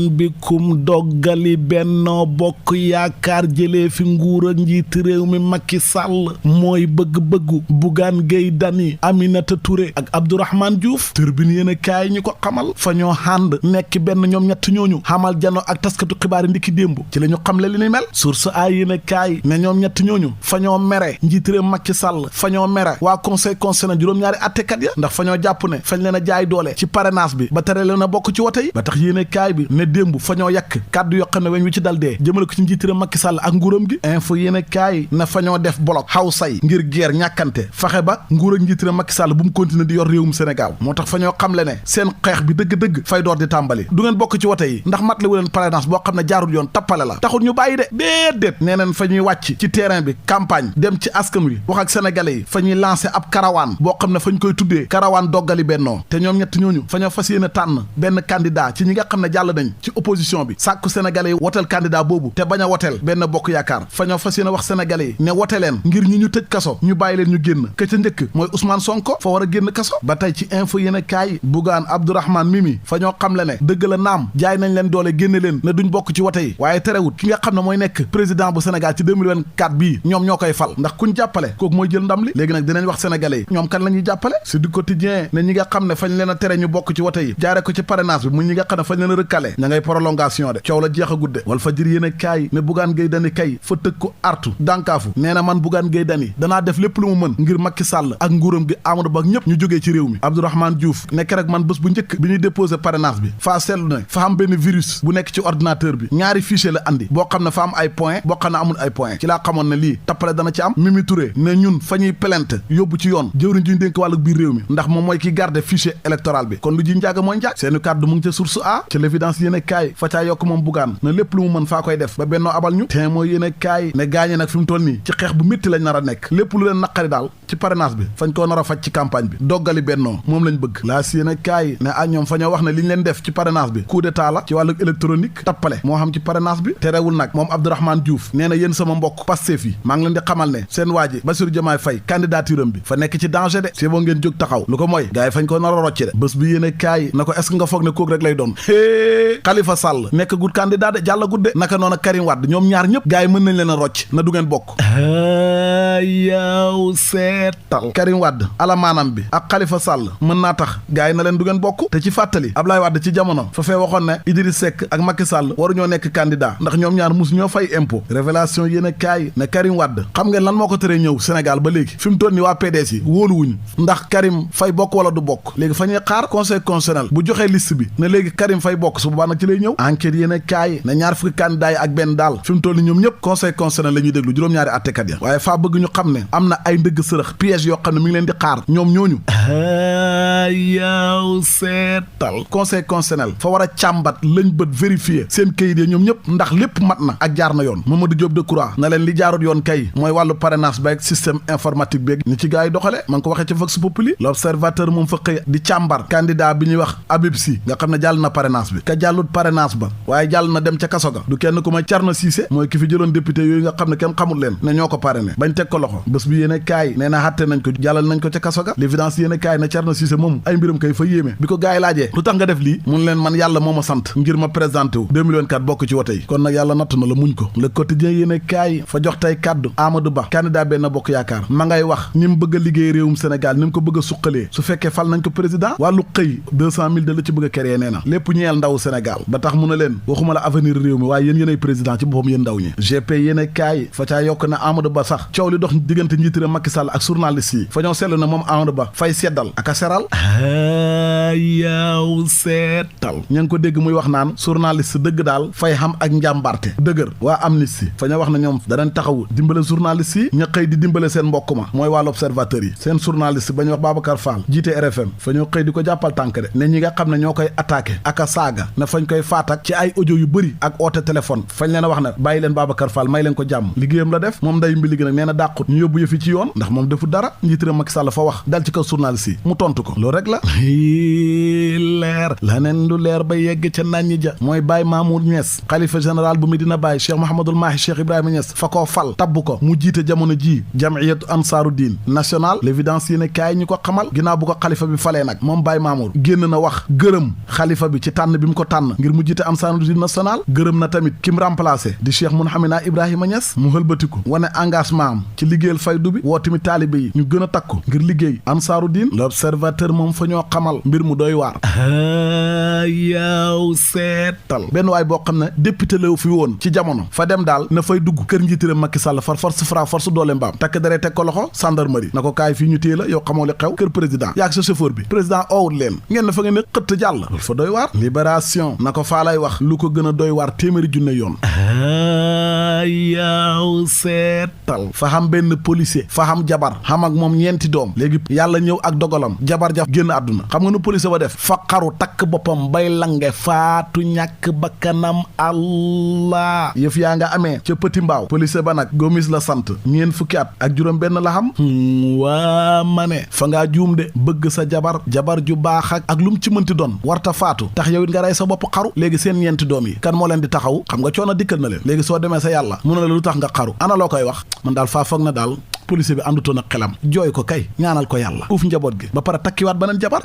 marhaban bikum doggali Benno Bokk Yaakaar jëlee fi nguur ak njiiti réew mi Macky Sall mooy bëgg-bëggu Bougane Gueye Dany Aminata Touré ak Abdourahmane Diouf Tribune yéen a kaay ñi ko xamal fa ñoo ànd nekk benn ñoom ñett ñooñu xamal jano ak taskatu xibaari ndiki démb ci la ñu xamle li ni mel source ay yéen a kaay ne ñoom ñett ñooñu fa ñoo mere njiiti réew Macky Sall fa ñoo mere waa conseil constitutionnel juróom-ñaari attekat ya ndax fa ñoo jàpp ne fañ leen a jaay doole ci parrainage bi ba tere leen a bokk ci wote yi ba tax yéene kaay bi ne démb fa ñoo yàq kàddu yoo xam ne weñ wi ci dal dee jëmale ko ci njiit réew Macky Sall ak nguuram gi info yéene kaay ne fa ñoo def bloc xaw say ngir guerre ñàkkante fexe ba nguur ak njiit réew Macky Sall bu mu continuer di yor réewum Sénégal moo tax fa ñoo xamle ne seen xeex bi dëgg-dëgg fay door di tàmbali du ngeen bokk ci wote yi ndax mat la wu leen parrainage boo xam ne jaarul yoon tappale la taxul ñu bàyyi de déedéet nee neen fa ñuy wàcc ci terrain bi campagne dem ci askan wi wax ak sénégalais yi fa ñuy lancé ab karawaan boo xam ne fañ koy tuddee karawaan doggali Bennoo te ñoom ñett ñooñu fa ñoo fas yéene tànn benn candidat ci ñi nga xam ne jàll nañ ci opposition bi sàkku sénégalais yi woteel candidat boobu te bañ a woteel Benno Bokk Yaakaar fa ñoo fas yéene wax sénégalais yi ne wote leen ngir ñi ñu tëj kaso ñu bàyyi leen ñu génn ka ca njëkk mooy Ousmane Sonko fa war a génn kaso ba tey ci info yéene kaay Bougane Abdourahmane Mimi fa ñoo xam le ne dëgg la naam jaay nañ leen doole génne leen ne duñ bokk ci wote yi waaye terewut ki nga xam ne mooy nekk président bu Sénégal ci 2024 bii ñoom ñoo koy fal ndax kuñ jàppale kooku mooy jël ndam li léegi nag dinañ wax sénégalais yi ñoom kan la ñuy jàppale c'est du quotidien ne ñi nga xam ne fañ leen a tere ñu bokk ci wote yi jaare ko ci parrainage bi mu ñi nga xam ne fañ leen a rëkkale ña ngay prolongation de coow la jeex a gudde wal fa jër yéen a kaay ne Bougane Gueye Dany kay fa tëg ko artu dànkaafu nee na man Bougane Gueye Dany danaa def lépp lu mu mën ngir Macky Sall ak nguuram gi Amadou Ba ñëpp ñu jógee ci réew mi Abdourahmane Diouf nekk rek man bés bu njëkk bi ñuy déposé parrainage bi faa seetlu ne fa am benn virus bu nekk ci ordinateur bi ñaari fichier la andi boo xam ne fa am ay point boo xam ne amul ay point ci laa xamoon ne lii tappale dana ci am Mimi Touré ne ñun fa ñuy plainte yóbbu ci yoon jëwriñ juñ dénk wàllu biir réew mi ndax moom mooy ki garde fichier électoral bi kon lu ji njaaga mooy njaag seeni kàddu mu ngi ca source a ca l'évidence yéen a kaay fa caa yokk moom Bougane na lépp lu mu mën faa koy def ba Bennoo abal ñu te mooy yéen a kaay ne gaañe nag fi mu toll nii ci xeex bu métti lañ nar a nekk lépp lu leen naqari daal ci parrainage bi fañ koo nar a faj ci campagne bi doggali Bennoo moom lañ bëgg laas yéen a kaay ne ah ñoom fa ñoo wax ne li ñu leen def ci parrainage bi coup d'état la ci wàllu électronique tappale moo xam ci parrainage bi terewul nag moom Abdourahmane Diouf nee na yéen sama mbokk Pastef yi maa ngi leen di xamal ne seen waa ji Bassirou Diomaye Faye candidature am bi fa nekk ci danger de c'est bon ngeen jóg taxaw lu ko mooy gars yi fañ ko nar a rocci de bés bi yéen a kaay na ko est-ce que nga foog ne kóog rek lay doon Khalifa Sall nekk gut candidat de jàlla gut de naka noonu Karim Wade ñoom ñaar ñëpp gars yi mën nañ leen a rocc na du ngeen bokk yow seetal Karim Wade ala maanaam bi ak Khalifa Sall mën naa tax gars yi na leen du ngeen bokk te ci fàttali Ablaye Wade ci jamono fa fee waxoon ne Idriss Seck ak Macky Sall waru ñoo nekk candidat ndax ñoom ñaar mus ñoo fay impôt révélation yéen a kaay ne Karim Wade xam ngeen lan moo ko teree ñëw Sénégal ba léegi fi mu toll ni waa PDS yi wóoluwuñu ndax Karim fay bokk wala du bokk léegi fa ñuy xaar conseil constitutionnel bu joxee liste bi ne léegi Karim fay bokk su boobaa nag ci lay ñëw enquête yéen a kaay ne ñaar fukki candidat yi ak benn daal fi mu toll ni ñoom ñëpp conseil constitutionnel la ñuy déglu juróom-ñaari attekat ya waaye faa bëgg ñu xam ne am na ay ndëgg sërëx piège yoo xam ne mi ngi leen di xaar ñoom ñooñu yow seetal conseil constitutionnel fa war a càmbat lañ bët vérifier seen kayit yi ñoom ñëpp ndax lépp mat na ak jaar na yoon Mamadou Diop Decroix na leen li jaarut yoon kay mooy wàllu parrainage beeg système informatique beeg ni ci gars yi doxale ma ngi ko waxee ci Vox Populi l'observateur moom fa xëy di càmbar candidat bi ñuy wax Habib Sy nga xam ne jàll na parrainage bi ka jàllut parrainage ba waaye jàll na dem ca kaso ga du kenn ku may Thierno Cissé mooy ki fi jëloon député yooyu nga xam ne kenn xamul leen ne ñoo ko parrainé bañ teg ko loxo bés bi yéene kaay nee na xatte nañ ko jàllal nañ ko ca kaso ga l'évidence yéene kaay na Thierno Cissé moom ay mbiram kay fa yéeme bi ko gars yi laajee lu tax nga def lii mun leen man yàlla moo ma sant ngir ma présenté wu 2024 bokk ci wote yi kon nag yàlla natt na la muñ ko le quotidien yéene kaay fa jox tey kàddu Amadou Ba candidat Benno Bokk Yaakaar ma ngay wax ni mu bëgg a liggéey réewum Sénégal ni mu ko bëgg a suqalee su fekkee fal nañ ko président wàllu xëy 200 000 de la ci bëgg a créer nee na lépp ñeel ndaw Sénégal ba tax mu ne leen waxuma la avenir réew mi waaye yéen yéenay président ci boppam yéen ndaw ñi GP yéene kaay fa caa yokk na Amadou Ba sax coow li dox diggante njiitëram Macky Sall ak journaliste yi fa ñoo seetlu na moom Amadou Ba fay seddal ak a seral yaw seetal ña ngi ko dégg muy wax naan journaliste dëgg daal fay xam ak njàmbarte dëgër waa Amnesty fa ñoo wax ne ñoom danañ taxawu dimbale journaliste yi ña xëy di dimbale seen mbokk ma mooy waa l'Observateur yi seen journaliste ba ñu wax Babacar Fall jiite RFM fa ñoo xëy di ko jàppal tànk de ne ñi nga xam ne ñoo koy attaqué ak a saaga ne fañ koy faatak ci ay audio yu bëri ak oote téléphone fañ leen a wax ne bàyyi leen Babacar Fall may leen ko jàmm liggéeyam la def moom nday mbi gi nag nee na dàqut ñu yóbbu yëfi ci yoon ndax moom defu dara njiitëram Macky Sall fa wax dal ci kaw journaliste yi mu tontu ko loolu rek la leer laneen lu leer ba yegg ca naññi ja mooy Baye Mamour Niass xalifa général bu Medina Baye Cheikh Mouhamadoul Mahi Cheikh Ibrahima Niass fa koo fal tabb ko mu jiite jamono ji jamiyatu ansaaru diin national l'évidence yéene kaay ñi ko xamal ginnaaw bu ko xalifa bi falee nag moom Baye Mamour génn na wax gërëm xalifa bi ci tànn bi mu ko tànn ngir mu jiite ansaaru diin national gërëm na tamit ki mu remplacé di Cheikh Mouhamina Ibrahima Niass mu hëlbatiku wane engagement am ci liggéeyal faydu bi woo tamit taalibe yi ñu gën a takku ngir liggéey ansaaru diin l'observateur moom fa ñoo xamal mbir mu doy waar yaaw seetal benn waay boo xam ne député la fi woon ci jamono fa dem daal na fay dugg kër njiitiram Macky Sall far force fra force doole mbaam takk dara teg ko loxo gendarmerie na ko kaay fii ñu téye la yow xamoo li xew kër président yaag sa chauffeur bi président oowut leen ngeen na fa ngeen ne xëtt jàll loolu fa doy waar libération na ko faa lay wax lu ko gën a doy waar téeméeri junne yoon yaaw seetal fa xam benn policier fa xam jabar xam ak moom ñeenti doom léegi yàlla ñëw ak dogalam jabar ja génn àdduna xam nga nu policier ba def fa xaru takk boppam bay lange faatu ñàkk bakkanam allah yëf yaa nga amee ca Petit Mbaaw policier ba nag Gomis la sant ñeen fukki at ak juróom benn la xam waa ma ne fa ngaa juum de bëgg sa jabar ju baax ak lu mu ci mënti doon warta faatu tax yow it nga rey sa bopp xaru léegi seen ñeenti doom yi kan moo leen di taxaw xam nga coono dikkal na leen léegi soo demee sa yàlla mu ne la lu tax nga xaru ana loo koy wax man daal faa foog na daal policier bi àndutoon ak xelam jooy ko kay ñaanal ko yàlla uuf njaboot gi ba pare takkiwaat beneen jabar